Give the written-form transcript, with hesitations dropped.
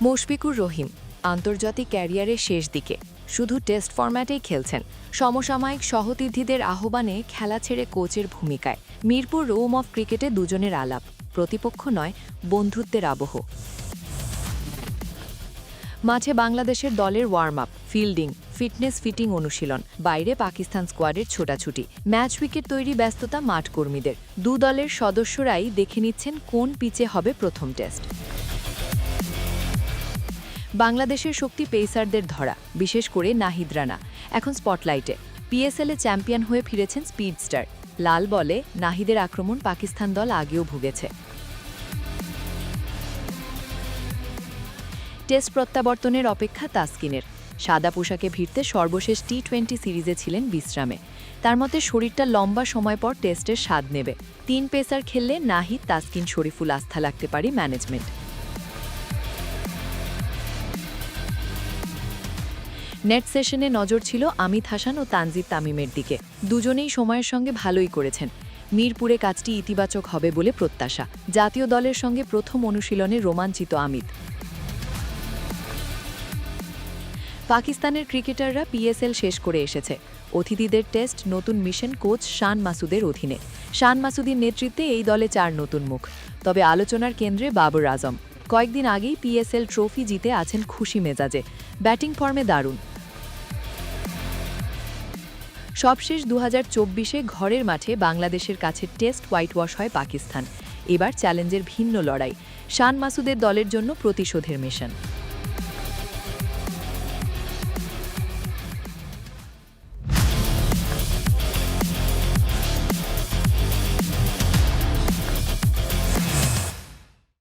মুশফিকুর রহিম আন্তর্জাতিক ক্যারিয়ারের শেষ দিকে শুধু টেস্ট ফরম্যাটেই খেলছেন। সমসাময়িক সহতীর্থীদের আহ্বানে খেলা ছেড়ে কোচের ভূমিকায় মিরপুর রোম অফ ক্রিকেটে দুজনের আলাপ, প্রতিপক্ষ নয়, বন্ধুত্বের আবহ। মাঠে বাংলাদেশের দলের warm up, fielding, fitness fitting অনুশীলন, বাইরে পাকিস্তান স্কোয়াডের ছোটাছুটি, ম্যাচ উইকেট তৈরি ব্যস্ততা মাঠকর্মীদের। দু দলের সদস্যরাই দেখে নিচ্ছেন কোন পিচে হবে প্রথম টেস্ট। বাংলাদেশের শক্তি পেসারদের ধরা, বিশেষ করে নাহিদ রানা এখন স্পটলাইটে। পিএসএলে চ্যাম্পিয়ন হয়ে ফিরেছেন স্পিড স্টার। লাল বলে নাহিদের আক্রমণ পাকিস্তান দল আগেও ভুগেছে। টেস্ট প্রত্যাবর্তনের অপেক্ষা তাসকিনের। সাদা পোশাকে ভিড়তে সর্বশেষ টি-20 সিরিজে ছিলেন বিশ্রামে। তার মতে শরীরটা লম্বা সময় পর টেস্টের স্বাদ নেবে। 3 পেসার খেললে নাহিদ, তাসকিন, শরীফুল আস্থা লাগতে পারে ম্যানেজমেন্ট। নেট সেশনে নজর ছিল আমিত হাসান ও তানজিদ তামিমের দিকে। দুজনেই সময়ের সঙ্গে ভালোই করেছেন। মিরপুরে কাজটি ইতিবাচক হবে বলে প্রত্যাশা। জাতীয় দলের সঙ্গে প্রথম অনুশীলনে রোমাঞ্চিত আমিত। পাকিস্তানের ক্রিকেটাররা পিএসএল শেষ করে এসেছে। অতিথিদের টেস্ট নতুন মিশন কোচ শান মাসুদের অধীনে। শান মাসুদের নেতৃত্বে এই দলে 4 নতুন মুখ। তবে আলোচনার কেন্দ্রে বাবর আজম। কয়েকদিন আগেই পিএসএল ট্রফি জিতে আছেন খুশি মেজাজে। ব্যাটিং ফর্মে দারুণ। সবশেষ 2024-এ ঘরের মাঠে বাংলাদেশের কাছে টেস্ট হোয়াইট ওয়াশ হয় পাকিস্তান। এবার চ্যালেঞ্জের ভিন্ন লড়াই। শান মাসুদের দলের জন্য প্রতিশোধের মিশন।